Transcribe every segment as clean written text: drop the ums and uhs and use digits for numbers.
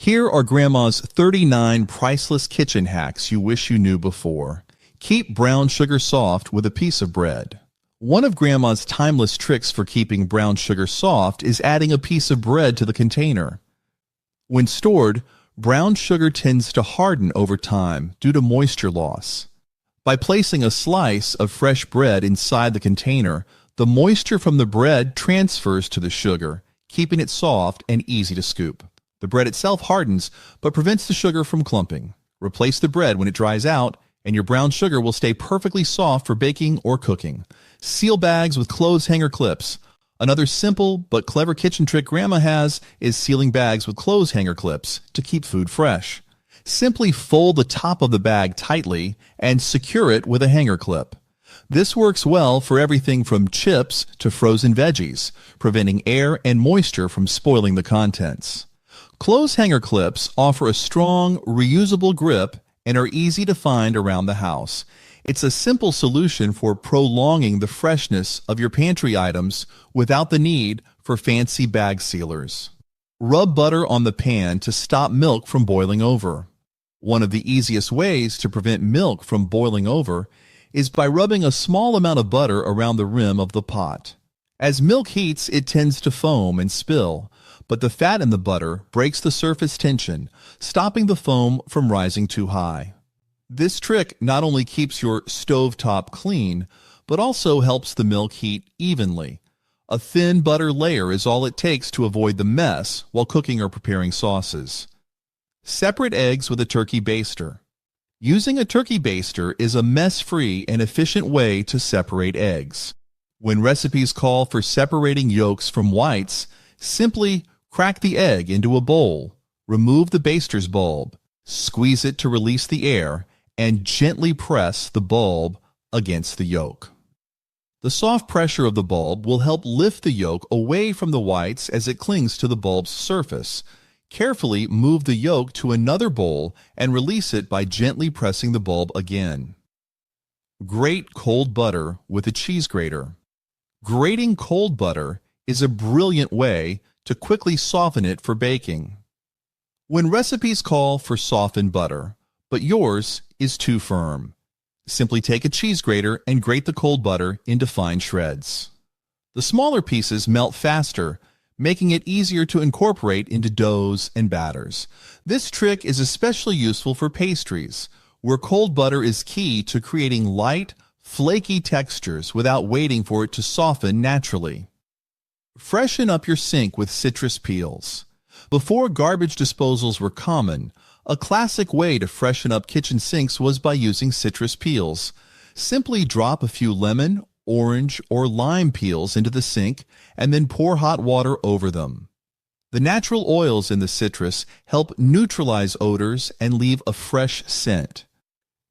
Here are Grandma's 39 priceless kitchen hacks you wish you knew before. Keep brown sugar soft with a piece of bread. One of Grandma's timeless tricks for keeping brown sugar soft is adding a piece of bread to the container. When stored, brown sugar tends to harden over time due to moisture loss. By placing a slice of fresh bread inside the container, the moisture from the bread transfers to the sugar, keeping it soft and easy to scoop. The bread itself hardens, but prevents the sugar from clumping. Replace the bread when it dries out, and your brown sugar will stay perfectly soft for baking or cooking. Seal bags with clothes hanger clips. Another simple but clever kitchen trick Grandma has is sealing bags with clothes hanger clips to keep food fresh. Simply fold the top of the bag tightly and secure it with a hanger clip. This works well for everything from chips to frozen veggies, preventing air and moisture from spoiling the contents. Clothes hanger clips offer a strong, reusable grip and are easy to find around the house. It's a simple solution for prolonging the freshness of your pantry items without the need for fancy bag sealers. Rub butter on the pan to stop milk from boiling over. One of the easiest ways to prevent milk from boiling over is by rubbing a small amount of butter around the rim of the pot. As milk heats, it tends to foam and spill, but the fat in the butter breaks the surface tension, stopping the foam from rising too high. This trick not only keeps your stovetop clean, but also helps the milk heat evenly. A thin butter layer is all it takes to avoid the mess while cooking or preparing sauces. Separate eggs with a turkey baster. Using a turkey baster is a mess-free and efficient way to separate eggs. When recipes call for separating yolks from whites, simply crack the egg into a bowl, remove the baster's bulb, squeeze it to release the air, and gently press the bulb against the yolk. The soft pressure of the bulb will help lift the yolk away from the whites as it clings to the bulb's surface. Carefully move the yolk to another bowl and release it by gently pressing the bulb again. Grate cold butter with a cheese grater. Grating cold butter is a brilliant way to quickly soften it for baking. When recipes call for softened butter, but yours is too firm, simply take a cheese grater and grate the cold butter into fine shreds. The smaller pieces melt faster, making it easier to incorporate into doughs and batters. This trick is especially useful for pastries, where cold butter is key to creating light, flaky textures without waiting for it to soften naturally. Freshen up your sink with citrus peels. Before garbage disposals were common, a classic way to freshen up kitchen sinks was by using citrus peels. Simply drop a few lemon, orange, or lime peels into the sink and then pour hot water over them. The natural oils in the citrus help neutralize odors and leave a fresh scent.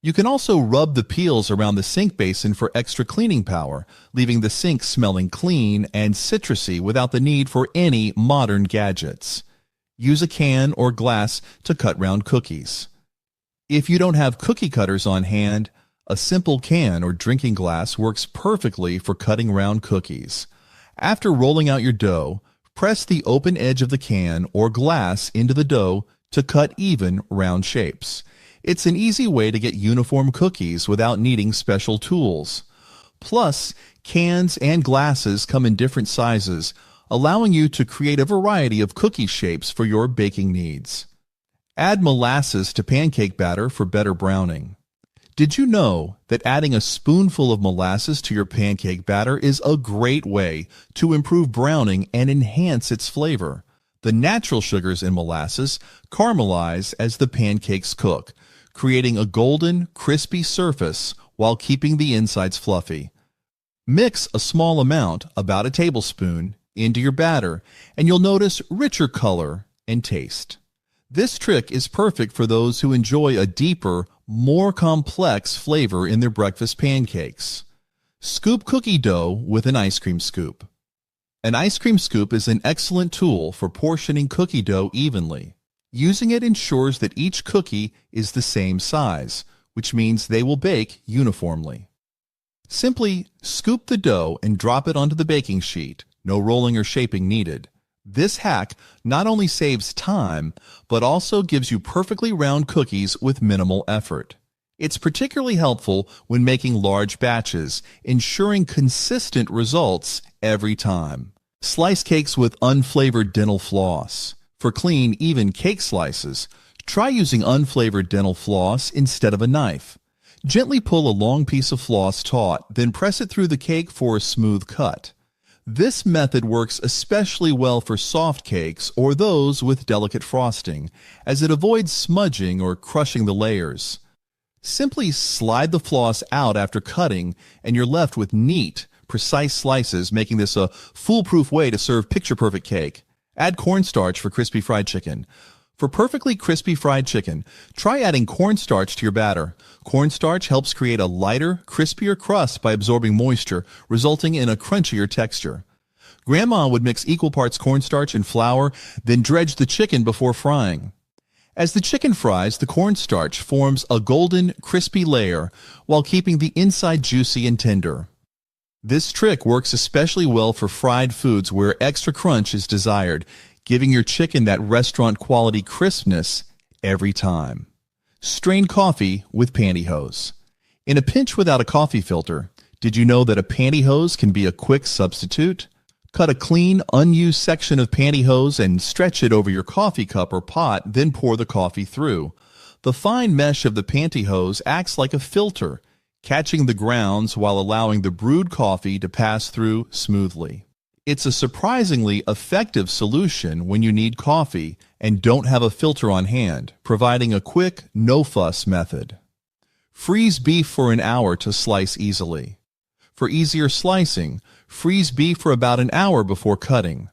You can also rub the peels around the sink basin for extra cleaning power, leaving the sink smelling clean and citrusy without the need for any modern gadgets. Use a can or glass to cut round cookies. If you don't have cookie cutters on hand, a simple can or drinking glass works perfectly for cutting round cookies. After rolling out your dough, press the open edge of the can or glass into the dough to cut even round shapes. It's an easy way to get uniform cookies without needing special tools. Plus, cans and glasses come in different sizes, allowing you to create a variety of cookie shapes for your baking needs. Add molasses to pancake batter for better browning. Did you know that adding a spoonful of molasses to your pancake batter is a great way to improve browning and enhance its flavor? The natural sugars in molasses caramelize as the pancakes cook, creating a golden, crispy surface while keeping the insides fluffy. Mix a small amount, about a tablespoon, into your batter, and you'll notice richer color and taste. This trick is perfect for those who enjoy a deeper, more complex flavor in their breakfast pancakes. Scoop cookie dough with an ice cream scoop. An ice cream scoop is an excellent tool for portioning cookie dough evenly. Using it ensures that each cookie is the same size, which means they will bake uniformly. Simply scoop the dough and drop it onto the baking sheet. No rolling or shaping needed. This hack not only saves time, but also gives you perfectly round cookies with minimal effort. It's particularly helpful when making large batches, ensuring consistent results every time. Slice cakes with unflavored dental floss. For clean, even cake slices, try using unflavored dental floss instead of a knife. Gently pull a long piece of floss taut, then press it through the cake for a smooth cut. This method works especially well for soft cakes or those with delicate frosting, as it avoids smudging or crushing the layers. Simply slide the floss out after cutting, and you're left with neat, precise slices, making this a foolproof way to serve picture-perfect cake. Add cornstarch for crispy fried chicken. For perfectly crispy fried chicken, try adding cornstarch to your batter. Cornstarch helps create a lighter, crispier crust by absorbing moisture, resulting in a crunchier texture. Grandma would mix equal parts cornstarch and flour, then dredge the chicken before frying. As the chicken fries, the cornstarch forms a golden, crispy layer while keeping the inside juicy and tender. This trick works especially well for fried foods where extra crunch is desired, giving your chicken that restaurant-quality crispness every time. Strain coffee with pantyhose. In a pinch without a coffee filter, did you know that a pantyhose can be a quick substitute? Cut a clean, unused section of pantyhose and stretch it over your coffee cup or pot, then pour the coffee through. The fine mesh of the pantyhose acts like a filter, catching the grounds while allowing the brewed coffee to pass through smoothly. It's a surprisingly effective solution when you need coffee and don't have a filter on hand, providing a quick, no-fuss method. Freeze beef for an hour to slice easily. For easier slicing, freeze beef for about an hour before cutting.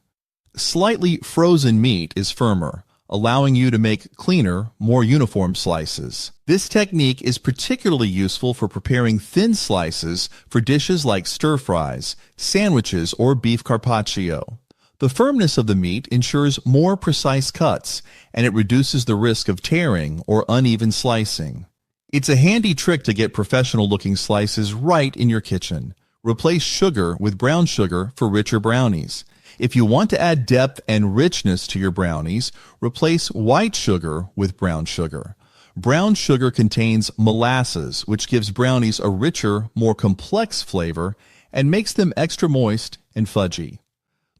Slightly frozen meat is firmer, allowing you to make cleaner, more uniform slices. This technique is particularly useful for preparing thin slices for dishes like stir-fries, sandwiches, or beef carpaccio. The firmness of the meat ensures more precise cuts, and it reduces the risk of tearing or uneven slicing. It's a handy trick to get professional-looking slices right in your kitchen. Replace sugar with brown sugar for richer brownies. If you want to add depth and richness to your brownies, replace white sugar with brown sugar. Brown sugar contains molasses, which gives brownies a richer, more complex flavor and makes them extra moist and fudgy.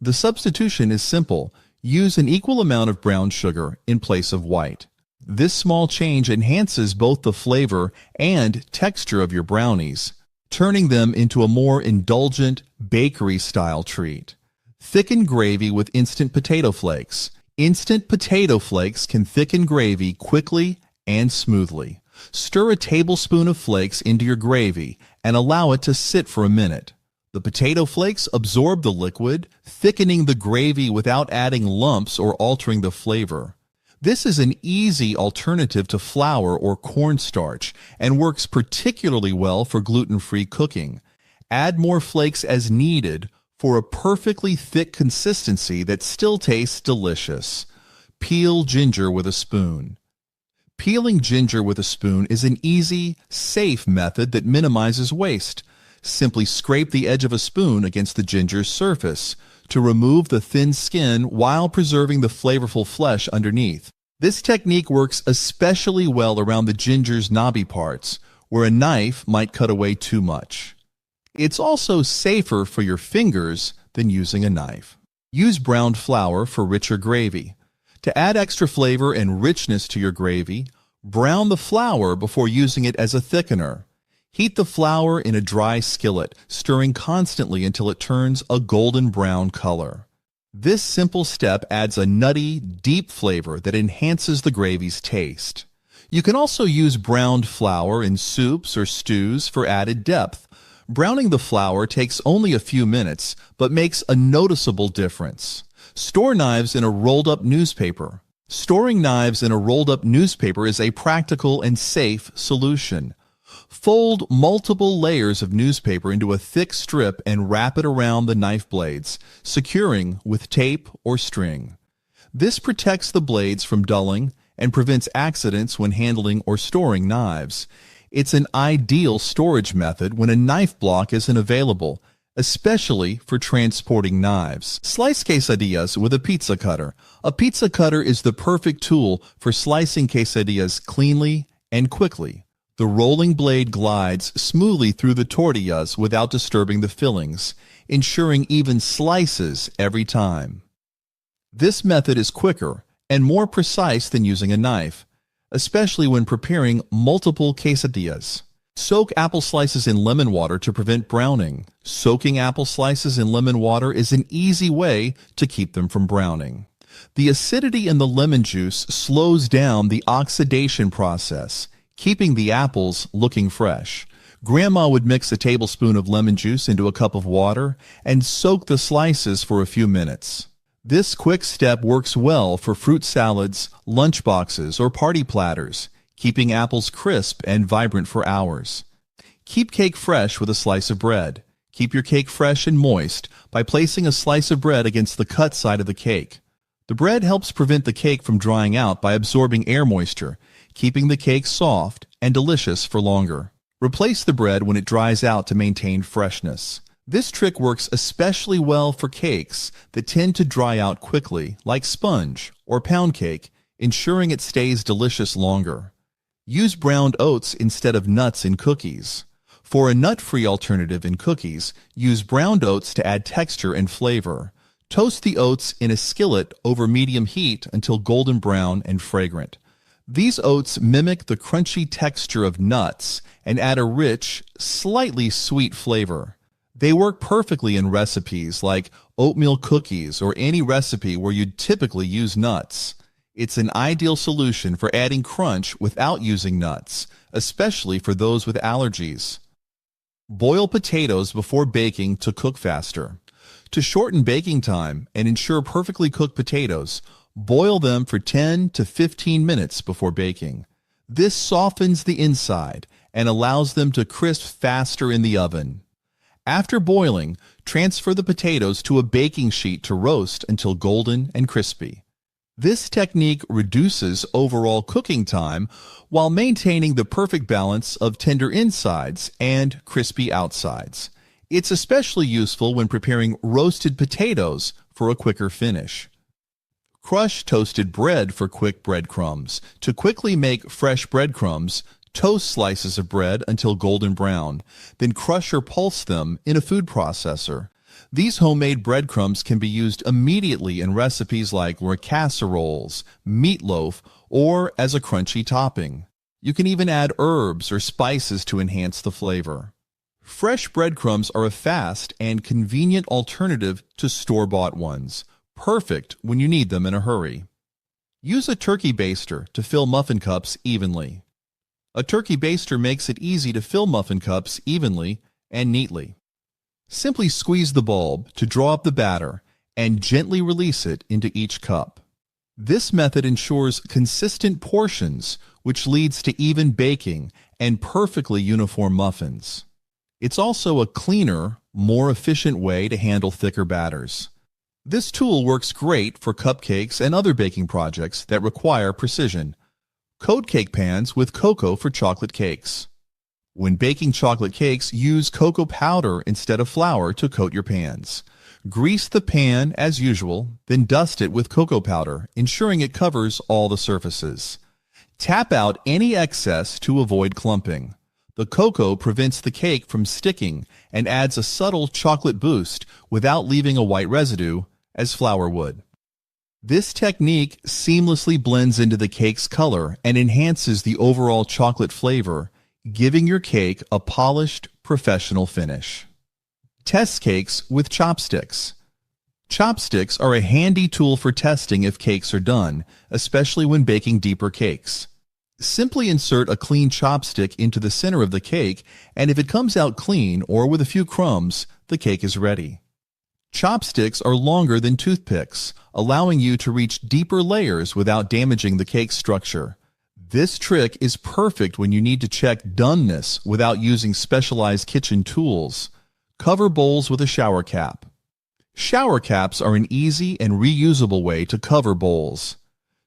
The substitution is simple. Use an equal amount of brown sugar in place of white. This small change enhances both the flavor and texture of your brownies, turning them into a more indulgent bakery-style treat. Thicken gravy with instant potato flakes. Instant potato flakes can thicken gravy quickly and smoothly. Stir a tablespoon of flakes into your gravy and allow it to sit for a minute. The potato flakes absorb the liquid, thickening the gravy without adding lumps or altering the flavor. This is an easy alternative to flour or cornstarch and works particularly well for gluten-free cooking. Add more flakes as needed for a perfectly thick consistency that still tastes delicious. Peel ginger with a spoon. Peeling ginger with a spoon is an easy, safe method that minimizes waste. Simply scrape the edge of a spoon against the ginger's surface to remove the thin skin while preserving the flavorful flesh underneath. This technique works especially well around the ginger's knobby parts, where a knife might cut away too much. It's also safer for your fingers than using a knife. Use browned flour for richer gravy. To add extra flavor and richness to your gravy, brown the flour before using it as a thickener. Heat the flour in a dry skillet, stirring constantly until it turns a golden brown color. This simple step adds a nutty, deep flavor that enhances the gravy's taste. You can also use browned flour in soups or stews for added depth. Browning the flour takes only a few minutes, but makes a noticeable difference. Store knives in a rolled-up newspaper. Storing knives in a rolled-up newspaper is a practical and safe solution. Fold multiple layers of newspaper into a thick strip and wrap it around the knife blades, securing with tape or string. This protects the blades from dulling and prevents accidents when handling or storing knives. It's an ideal storage method when a knife block isn't available, especially for transporting knives. Slice quesadillas with a pizza cutter. A pizza cutter is the perfect tool for slicing quesadillas cleanly and quickly. The rolling blade glides smoothly through the tortillas without disturbing the fillings, ensuring even slices every time. This method is quicker and more precise than using a knife, especially when preparing multiple quesadillas. Soak apple slices in lemon water to prevent browning. Soaking apple slices in lemon water is an easy way to keep them from browning. The acidity in the lemon juice slows down the oxidation process, keeping the apples looking fresh. Grandma would mix a tablespoon of lemon juice into a cup of water and soak the slices for a few minutes. This quick step works well for fruit salads, lunch boxes, or party platters, keeping apples crisp and vibrant for hours. Keep cake fresh with a slice of bread. Keep your cake fresh and moist by placing a slice of bread against the cut side of the cake. The bread helps prevent the cake from drying out by absorbing air moisture, keeping the cake soft and delicious for longer. Replace the bread when it dries out to maintain freshness. This trick works especially well for cakes that tend to dry out quickly, like sponge or pound cake, ensuring it stays delicious longer. Use browned oats instead of nuts in cookies. For a nut-free alternative in cookies, use browned oats to add texture and flavor. Toast the oats in a skillet over medium heat until golden brown and fragrant. These oats mimic the crunchy texture of nuts and add a rich, slightly sweet flavor. They work perfectly in recipes like oatmeal cookies or any recipe where you'd typically use nuts. It's an ideal solution for adding crunch without using nuts, especially for those with allergies. Boil potatoes before baking to cook faster. To shorten baking time and ensure perfectly cooked potatoes, boil them for 10 to 15 minutes before baking. This softens the inside and allows them to crisp faster in the oven. After boiling, transfer the potatoes to a baking sheet to roast until golden and crispy. This technique reduces overall cooking time while maintaining the perfect balance of tender insides and crispy outsides. It's especially useful when preparing roasted potatoes for a quicker finish. Crush toasted bread for quick breadcrumbs. To quickly make fresh breadcrumbs, toast slices of bread until golden brown, then crush or pulse them in a food processor. These homemade breadcrumbs can be used immediately in recipes like casseroles, meatloaf, or as a crunchy topping. You can even add herbs or spices to enhance the flavor. Fresh breadcrumbs are a fast and convenient alternative to store-bought ones, perfect when you need them in a hurry. Use a turkey baster to fill muffin cups evenly. A turkey baster makes it easy to fill muffin cups evenly and neatly. Simply squeeze the bulb to draw up the batter and gently release it into each cup. This method ensures consistent portions, which leads to even baking and perfectly uniform muffins. It's also a cleaner, more efficient way to handle thicker batters. This tool works great for cupcakes and other baking projects that require precision. Coat cake pans with cocoa for chocolate cakes. When baking chocolate cakes, use cocoa powder instead of flour to coat your pans. Grease the pan as usual, then dust it with cocoa powder, ensuring it covers all the surfaces. Tap out any excess to avoid clumping. The cocoa prevents the cake from sticking and adds a subtle chocolate boost without leaving a white residue, as flour would. This technique seamlessly blends into the cake's color and enhances the overall chocolate flavor, giving your cake a polished, professional finish. Test cakes with chopsticks. Chopsticks are a handy tool for testing if cakes are done, especially when baking deeper cakes. Simply insert a clean chopstick into the center of the cake, and if it comes out clean or with a few crumbs, the cake is ready. Chopsticks are longer than toothpicks, allowing you to reach deeper layers without damaging the cake structure. This trick is perfect when you need to check doneness without using specialized kitchen tools. Cover bowls with a shower cap. Shower caps are an easy and reusable way to cover bowls.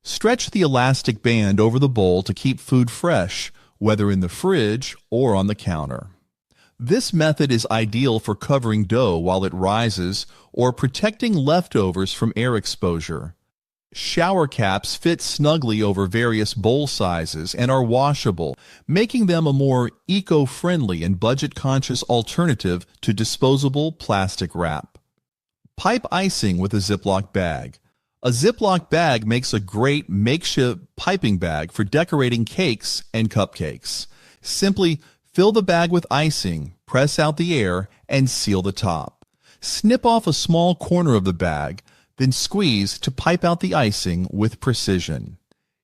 Stretch the elastic band over the bowl to keep food fresh, whether in the fridge or on the counter. This method is ideal for covering dough while it rises or protecting leftovers from air exposure. Shower caps fit snugly over various bowl sizes and are washable, making them a more eco-friendly and budget-conscious alternative to disposable plastic wrap. Pipe icing with a Ziploc bag. A Ziploc bag makes a great makeshift piping bag for decorating cakes and cupcakes. Simply fill the bag with icing, press out the air, and seal the top. Snip off a small corner of the bag, then squeeze to pipe out the icing with precision.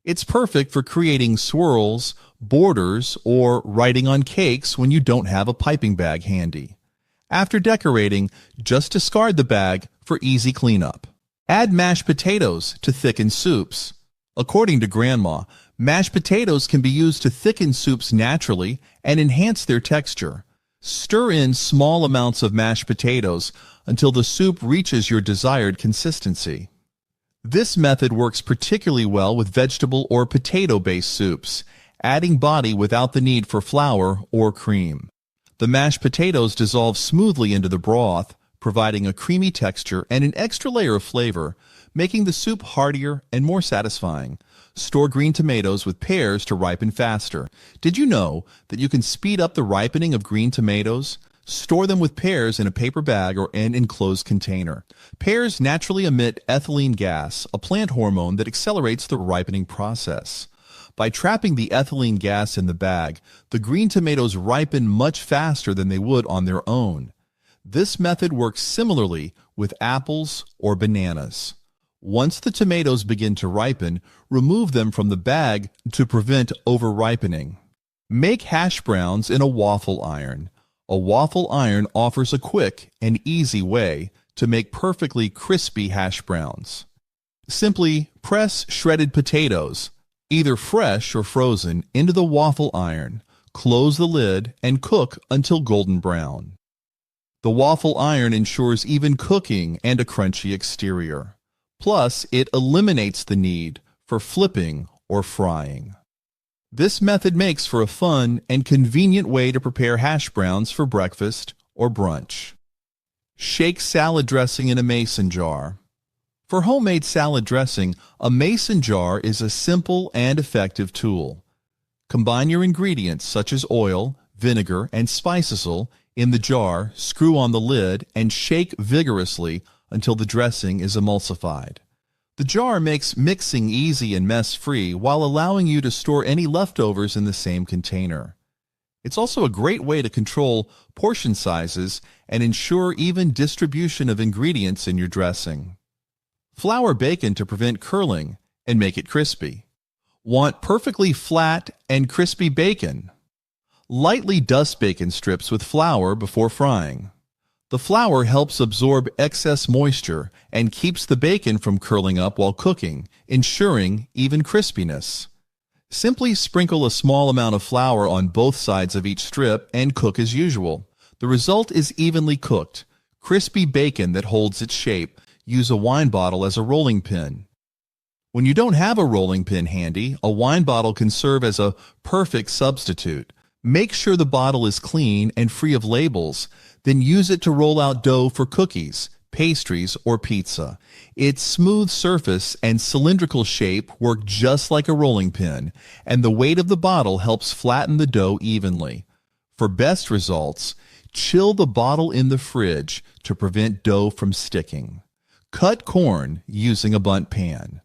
It's perfect for creating swirls, borders, or writing on cakes when you don't have a piping bag handy. After decorating, just discard the bag for easy cleanup. Add mashed potatoes to thicken soups. According to Grandma, mashed potatoes can be used to thicken soups naturally and enhance their texture. Stir in small amounts of mashed potatoes until the soup reaches your desired consistency. This method works particularly well with vegetable or potato-based soups, adding body without the need for flour or cream. The mashed potatoes dissolve smoothly into the broth, providing a creamy texture and an extra layer of flavor, making the soup heartier and more satisfying. Store green tomatoes with pears to ripen faster. Did you know that you can speed up the ripening of green tomatoes? Store them with pears in a paper bag or an enclosed container. Pears naturally emit ethylene gas, a plant hormone that accelerates the ripening process. By trapping the ethylene gas in the bag, the green tomatoes ripen much faster than they would on their own. This method works similarly with apples or bananas. Once the tomatoes begin to ripen, remove them from the bag to prevent over-ripening. Make hash browns in a waffle iron. A waffle iron offers a quick and easy way to make perfectly crispy hash browns. Simply press shredded potatoes, either fresh or frozen, into the waffle iron, close the lid, and cook until golden brown. The waffle iron ensures even cooking and a crunchy exterior. Plus, it eliminates the need for flipping or frying. This method makes for a fun and convenient way to prepare hash browns for breakfast or brunch. Shake salad dressing in a mason jar. For homemade salad dressing, a mason jar is a simple and effective tool. Combine your ingredients such as oil, vinegar, and spices in the jar, screw on the lid, and shake vigorously until the dressing is emulsified. The jar makes mixing easy and mess-free while allowing you to store any leftovers in the same container. It's also a great way to control portion sizes and ensure even distribution of ingredients in your dressing. Flour bacon to prevent curling and make it crispy. Want perfectly flat and crispy bacon? Lightly dust bacon strips with flour before frying. The flour helps absorb excess moisture and keeps the bacon from curling up while cooking, ensuring even crispiness. Simply sprinkle a small amount of flour on both sides of each strip and cook as usual. The result is evenly cooked, crispy bacon that holds its shape. Use a wine bottle as a rolling pin. When you don't have a rolling pin handy, a wine bottle can serve as a perfect substitute. Make sure the bottle is clean and free of labels, then use it to roll out dough for cookies, pastries, or pizza. Its smooth surface and cylindrical shape work just like a rolling pin, and the weight of the bottle helps flatten the dough evenly. For best results, chill the bottle in the fridge to prevent dough from sticking. Cut corn using a bundt pan.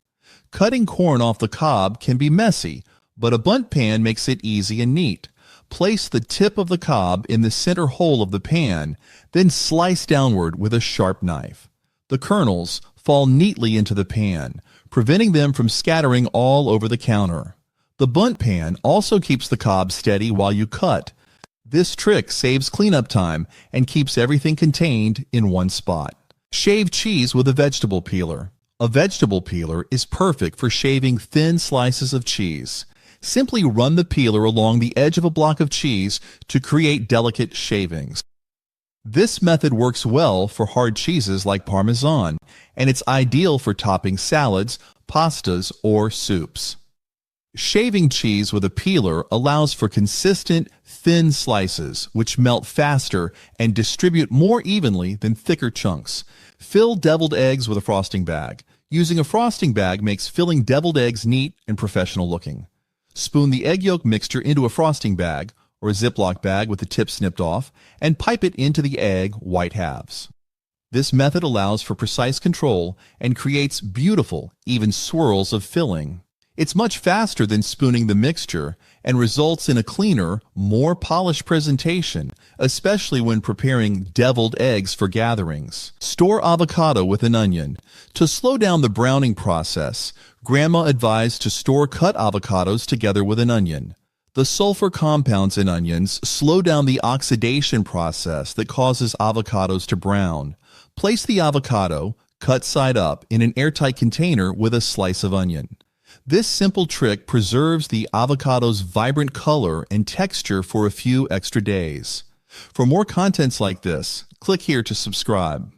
Cutting corn off the cob can be messy, but a bundt pan makes it easy and neat. Place the tip of the cob in the center hole of the pan, then slice downward with a sharp knife. The kernels fall neatly into the pan, preventing them from scattering all over the counter. The bundt pan also keeps the cob steady while you cut. This trick saves cleanup time and keeps everything contained in one spot. Shave cheese with a vegetable peeler. A vegetable peeler is perfect for shaving thin slices of cheese. Simply run the peeler along the edge of a block of cheese to create delicate shavings. This method works well for hard cheeses like Parmesan, and it's ideal for topping salads, pastas, or soups. Shaving cheese with a peeler allows for consistent, thin slices, which melt faster and distribute more evenly than thicker chunks. Fill deviled eggs with a frosting bag. Using a frosting bag makes filling deviled eggs neat and professional looking. Spoon the egg yolk mixture into a frosting bag or a Ziploc bag with the tip snipped off and pipe it into the egg white halves. This method allows for precise control and creates beautiful, even swirls of filling. It's much faster than spooning the mixture and results in a cleaner, more polished presentation, especially when preparing deviled eggs for gatherings. Store avocado with an onion. To slow down the browning process, Grandma advised to store cut avocados together with an onion. The sulfur compounds in onions slow down the oxidation process that causes avocados to brown. Place the avocado, cut side up, in an airtight container with a slice of onion. This simple trick preserves the avocado's vibrant color and texture for a few extra days. For more contents like this, click here to subscribe.